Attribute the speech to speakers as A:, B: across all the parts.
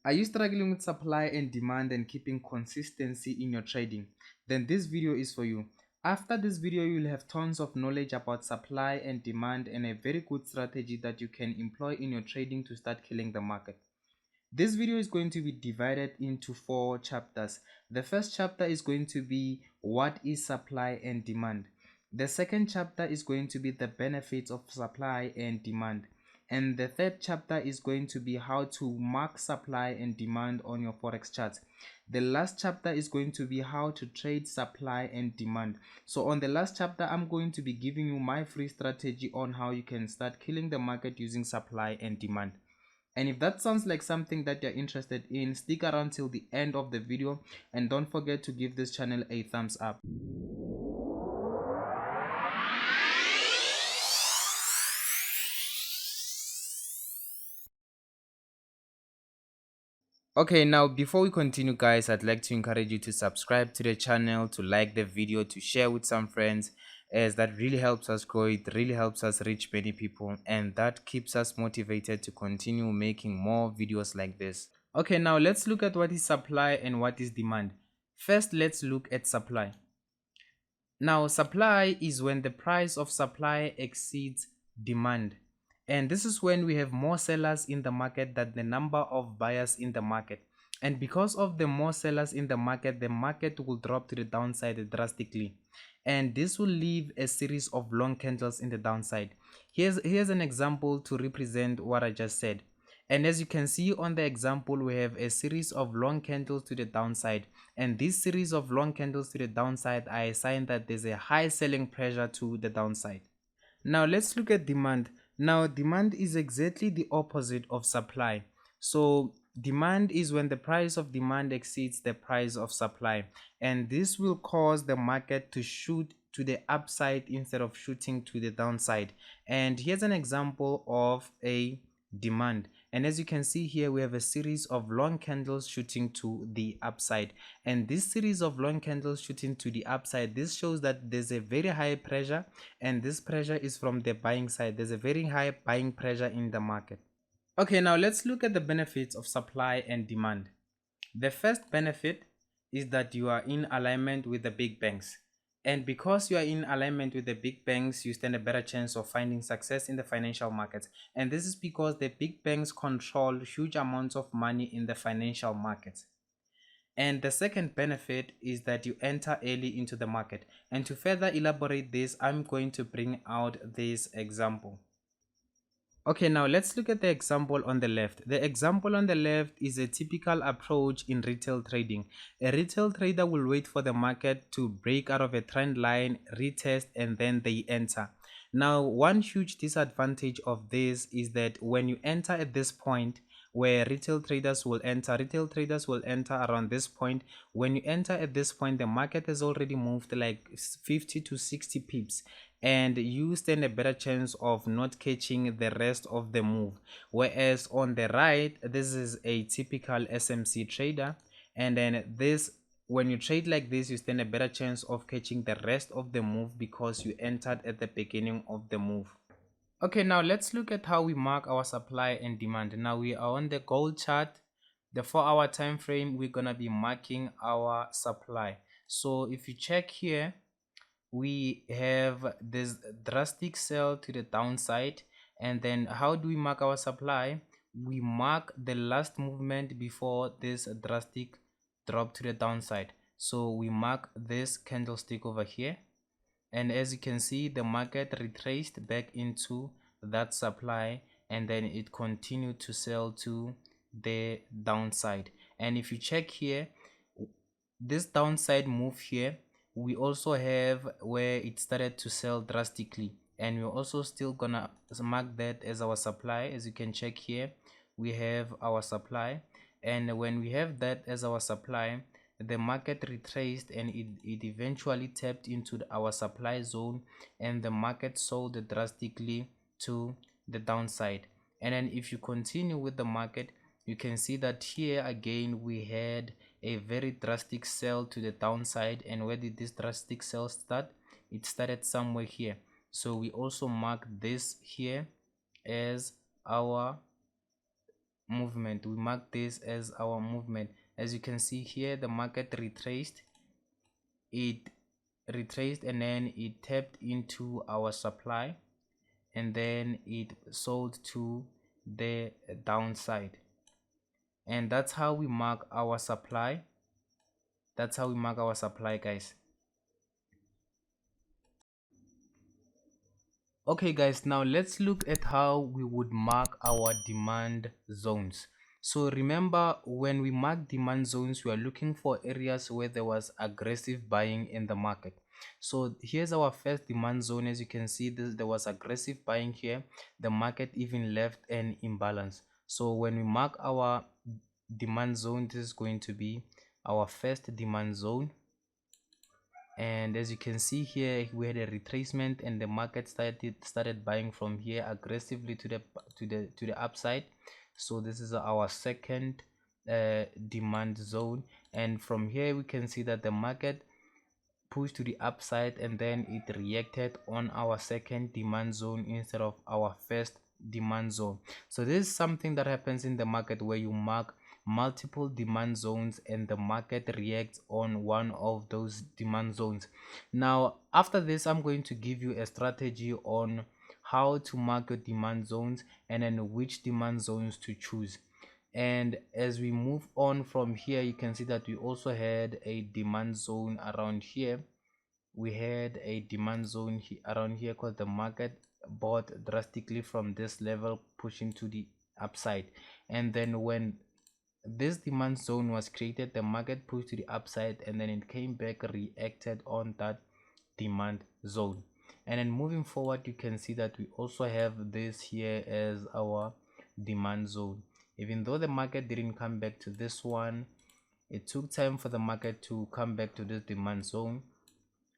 A: Are you struggling with supply and demand and keeping consistency in your trading? Then this video is for you. After this video, you'll have tons of knowledge about supply and demand and a very good strategy that you can employ in your trading to start killing the market. This video is going to be divided into 4 chapters. The first chapter is going to be what is supply and demand. The second chapter is going to be the benefits of supply and demand. And the third chapter is going to be how to mark supply and demand on your Forex charts. The last chapter is going to be how to trade supply and demand. So on the last chapter, I'm going to be giving you my free strategy on how you can start killing the market using supply and demand. And if that sounds like something that you're interested in, stick around till the end of the video and don't forget to give this channel a thumbs up. Okay, now before we continue guys, I'd like to encourage you to subscribe to the channel, to like the video, to share with some friends, as that really helps us grow. It really helps us reach many people, and that keeps us motivated to continue making more videos like this. Okay, now let's look at what is supply and what is demand. First, let's look at supply. Now, supply is when the price of supply exceeds demand. And this is when we have more sellers in the market than the number of buyers in the market. And because of the more sellers in the market will drop to the downside drastically. And this will leave a series of long candles in the downside. Here's an example to represent what I just said. And as you can see on the example, we have a series of long candles to the downside, and this series of long candles to the downside are a sign that there's a high selling pressure to the downside. Now let's look at demand. Now demand is exactly the opposite of supply. So demand is when the price of demand exceeds the price of supply, and this will cause the market to shoot to the upside instead of shooting to the downside. And here's an example of a demand, and as you can see here, we have a series of long candles shooting to the upside, and this series of long candles shooting to the upside, this shows that there's a very high pressure, and this pressure is from the buying side. There's a very high buying pressure in the market. Okay, now let's look at the benefits of supply and demand. The first benefit is that you are in alignment with the big banks. And because you are in alignment with the big banks, you stand a better chance of finding success in the financial markets. And this is because the big banks control huge amounts of money in the financial markets. And the second benefit is that you enter early into the market. And to further elaborate this, I'm going to bring out this example. Okay, now let's look at the example on the left. The example on the left is a typical approach in retail trading. A retail trader will wait for the market to break out of a trend line, retest, and then they enter. Now, one huge disadvantage of this is that when you enter at this point, where retail traders will enter around this point. When you enter at this point, the market has already moved like 50 to 60 pips, and you stand a better chance of not catching the rest of the move. Whereas on the right, this is a typical SMC trader, and then this, when you trade like this, you stand a better chance of catching the rest of the move because you entered at the beginning of the move. Okay, now let's look at how we mark our supply and demand. Now we are on the gold chart, the 4-hour time frame. We're gonna be marking our supply. So if you check here, we have this drastic sell to the downside. And then how do we mark our supply? We mark the last movement before this drastic drop to the downside. So we mark this candlestick over here, and as you can see, the market retraced back into that supply, and then it continued to sell to the downside. And if you check here, this downside move here, we also have where it started to sell drastically, and we're also still gonna mark that as our supply. As you can check here, we have our supply, and when we have that as our supply, the market retraced and it eventually tapped into our supply zone, and the market sold drastically to the downside. And then if you continue with the market, you can see that here again we had a very drastic sell to the downside. And where did this drastic sell start? It started somewhere here. So we also mark this here as our movement. We mark this as our movement. As you can see here, the market retraced, and then it tapped into our supply, and then it sold to the downside. And that's how we mark our supply. That's how we mark our supply, guys. Okay guys, now let's look at how we would mark our demand zones. So remember, when we mark demand zones, we are looking for areas where there was aggressive buying in the market. So here's our first demand zone. As you can see, there was aggressive buying here. The market even left an imbalance. So when we mark our demand zone, this is going to be our first demand zone. And as you can see here, we had a retracement and the market started buying from here aggressively to the upside. So this is our second demand zone, and from here we can see that the market pushed to the upside and then it reacted on our second demand zone instead of our first demand zone. So this is something that happens in the market, where you mark multiple demand zones and the market reacts on one of those demand zones. Now after this, I'm going to give you a strategy on how to mark your demand zones and then which demand zones to choose. And as we move on from here, you can see that we also had a demand zone around here. We had a demand zone around here because the market bought drastically from this level, pushing to the upside. And then when this demand zone was created, the market pushed to the upside and then it came back, reacted on that demand zone. And then moving forward, you can see that we also have this here as our demand zone. Even though the market didn't come back to this one, it took time for the market to come back to this demand zone.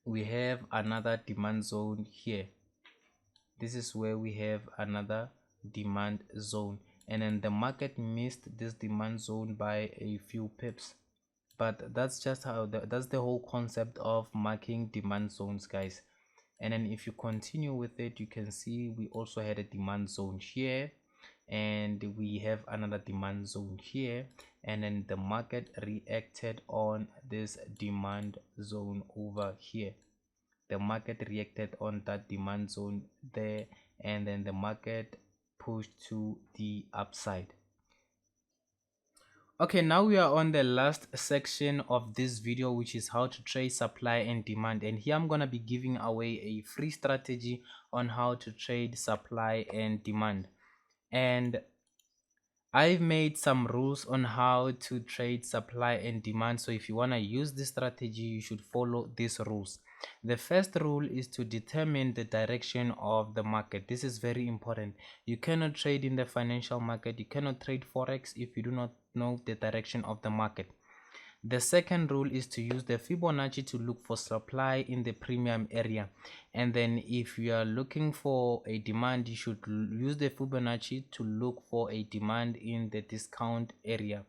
A: We have another demand zone here. This is where we have another demand zone, and then the market missed this demand zone by a few pips. But that's just how that's the whole concept of marking demand zones, guys. And then if you continue with it, you can see we also had a demand zone here, and we have another demand zone here, and then the market reacted on this demand zone over here. The market reacted on that demand zone there, and then the market pushed to the upside. Okay, now we are on the last section of this video, which is how to trade supply and demand. And here I'm gonna be giving away a free strategy on how to trade supply and demand. And I've made some rules on how to trade supply and demand. So if you want to use this strategy, you should follow these rules. The first rule is to determine the direction of the market. This is very important. You cannot trade in the financial market. You cannot trade Forex if you do not know the direction of the market. The second rule is to use the Fibonacci to look for supply in the premium area. And then if you are looking for a demand, you should use the Fibonacci to look for a demand in the discount area.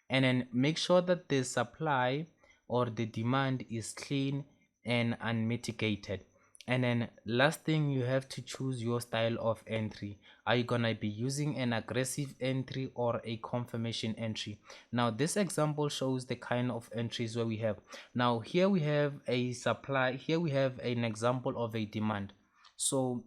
A: And then make sure that the supply or the demand is clean and unmitigated. And then last thing, you have to choose your style of entry. Are you gonna be using an aggressive entry or a confirmation entry? Now this example shows the kind of entries where we have. Now here we have a supply, here we have an example of a demand. So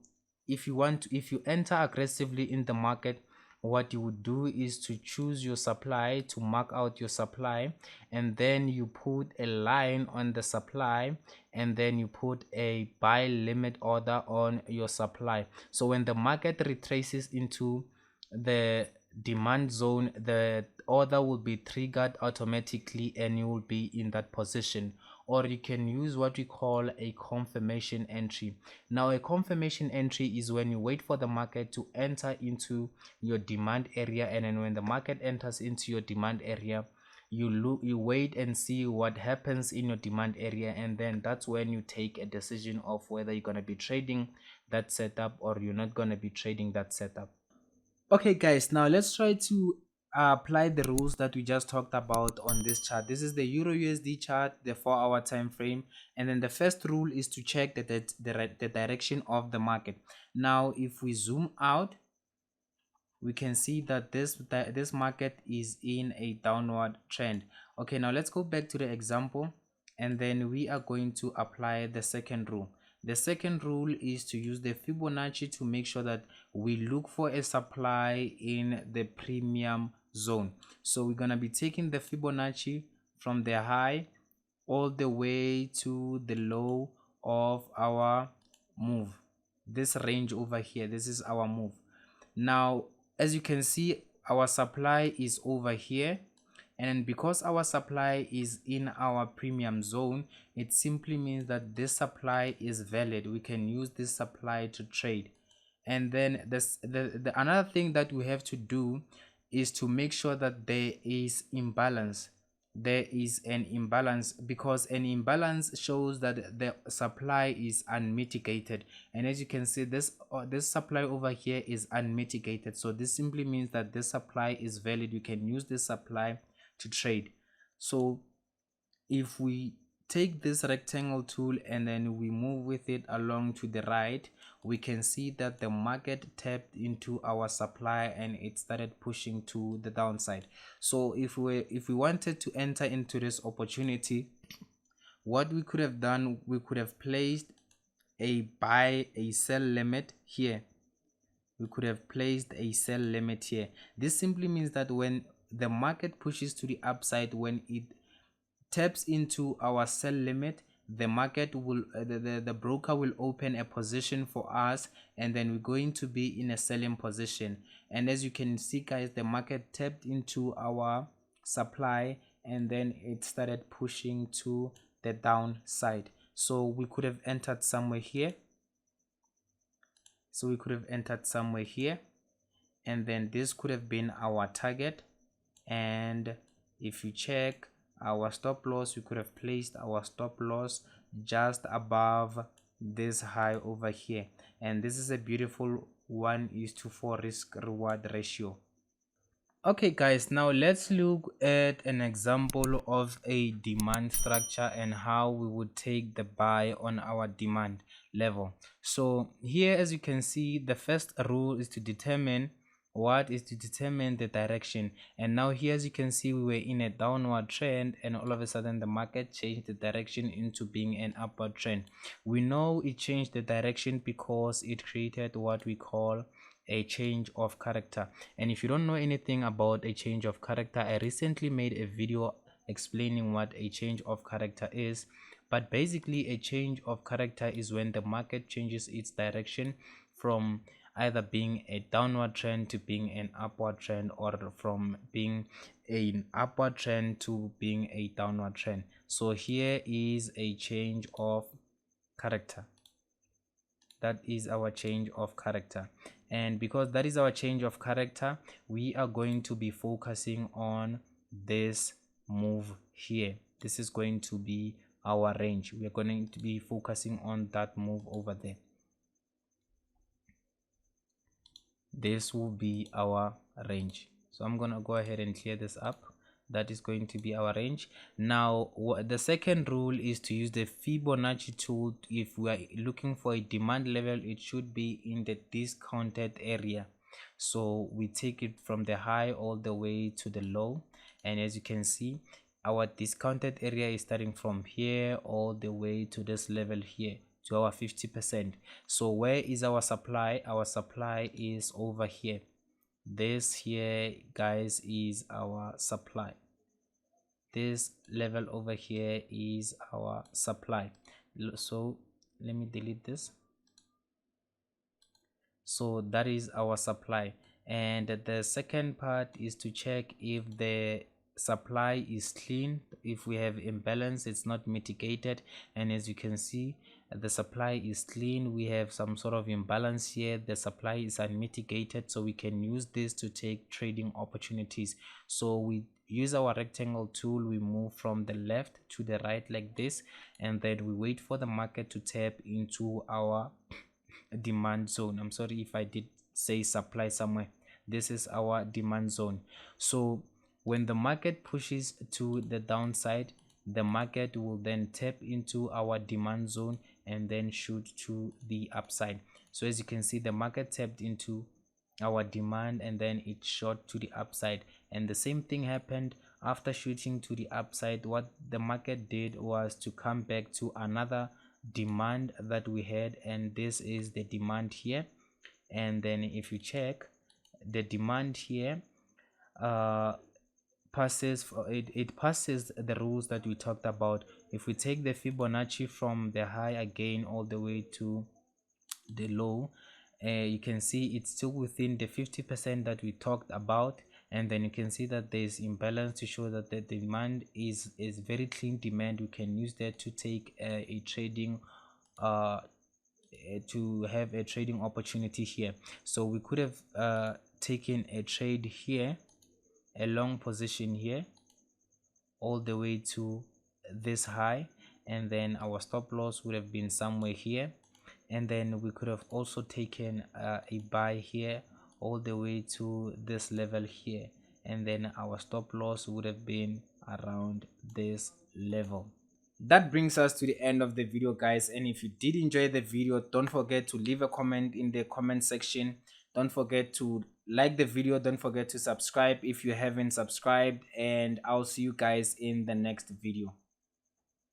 A: if you enter aggressively in the market, what you would do is to choose your supply, to mark out your supply, and then you put a line on the supply, and then you put a buy limit order on your supply. So when the market retraces into the demand zone, the order will be triggered automatically and you will be in that position. Or you can use what we call a confirmation entry. Now a confirmation entry is when you wait for the market to enter into your demand area, and then when the market enters into your demand area, you wait and see what happens in your demand area, and then that's when you take a decision of whether you're going to be trading that setup or you're not going to be trading that setup. Okay guys, now let's try to apply the rules that we just talked about on this chart. This is the Euro USD chart, the 4-hour time frame, and then the first rule is to check the direction of the market. Now if we zoom out, we can see that this market is in a downward trend. Okay, now let's go back to the example, and then we are going to apply the second rule. The second rule is to use the Fibonacci to make sure that we look for a supply in the premium zone. So we're going to be taking the Fibonacci from the high all the way to the low of our move. This range over here, this is our move. Now, as you can see, our supply is over here, and because our supply is in our premium zone, it simply means that this supply is valid. We can use this supply to trade. And then the another thing that we have to do is to make sure that there is imbalance. There is an imbalance, because an imbalance shows that the supply is unmitigated, and as you can see, this supply over here is unmitigated. So this simply means that this supply is valid. You can use this supply to trade. So if we take this rectangle tool and then we move with it along to the right, we can see that the market tapped into our supply and it started pushing to the downside. So if we wanted to enter into this opportunity, what we could have done, we could have placed a sell limit here. We could have placed a sell limit here. This simply means that when the market pushes to the upside, when it taps into our sell limit, the market will the broker will open a position for us, and then we're going to be in a selling position. And as you can see, guys, the market tapped into our supply and then it started pushing to the downside. So we could have entered somewhere here. And then this could have been our target. And if you check our stop loss, we could have placed our stop loss just above this high over here, and this is a beautiful 1:4 risk reward ratio. Okay guys, now let's look at an example of a demand structure and how we would take the buy on our demand level. So here, as you can see, the first rule is to determine the direction. And now here, as you can see, we were in a downward trend, and all of a sudden the market changed the direction into being an upward trend. We know it changed the direction because it created what we call a change of character. And if you don't know anything about a change of character, I recently made a video explaining what a change of character is. But basically, a change of character is when the market changes its direction from either being a downward trend to being an upward trend, or from being an upward trend to being a downward trend. So here is a change of character. That is our change of character. And because that is our change of character, we are going to be focusing on this move here. This is going to be our range. We are going to be focusing on that move over there. This will be our range. So I'm gonna go ahead and clear this up. That is going to be our range. Now the second rule is to use the Fibonacci tool. If we are looking for a demand level, it should be in the discounted area. So we take it from the high all the way to the low, and as you can see, our discounted area is starting from here all the way to this level here, to our 50%. So where is our supply? Our supply is over here. This here, guys, is our supply. This level over here is our supply. So let me delete this. So that is our supply. And the second part is to check if the supply is clean. If we have imbalance, it's not mitigated, and as you can see, the supply is clean. We have some sort of imbalance here. The supply is unmitigated, so we can use this to take trading opportunities. So we use our rectangle tool. We move from the left to the right like this, and then we wait for the market to tap into our demand zone. I'm sorry if I did say supply somewhere. This is our demand zone. So when the market pushes to the downside, the market will then tap into our demand zone and then shoot to the upside. So as you can see, the market tapped into our demand, and then it shot to the upside. And the same thing happened after shooting to the upside. What the market did was to come back to another demand that we had, and this is the demand here. And then if you check the demand here, it passes the rules that we talked about. If we take the Fibonacci from the high again all the way to the low, you can see it's still within the 50% that we talked about. And then you can see that there's imbalance to show that the demand is very clean demand. We can use that to take a trading to have a trading opportunity here. So we could have taken a trade here, a long position here all the way to this high, and then our stop loss would have been somewhere here. And then we could have also taken a buy here all the way to this level here, and then our stop loss would have been around this level. That brings us to the end of the video, guys. And if you did enjoy the video, don't forget to leave a comment in the comment section. Don't forget to like the video. Don't forget to subscribe if you haven't subscribed, and I'll see you guys in the next video.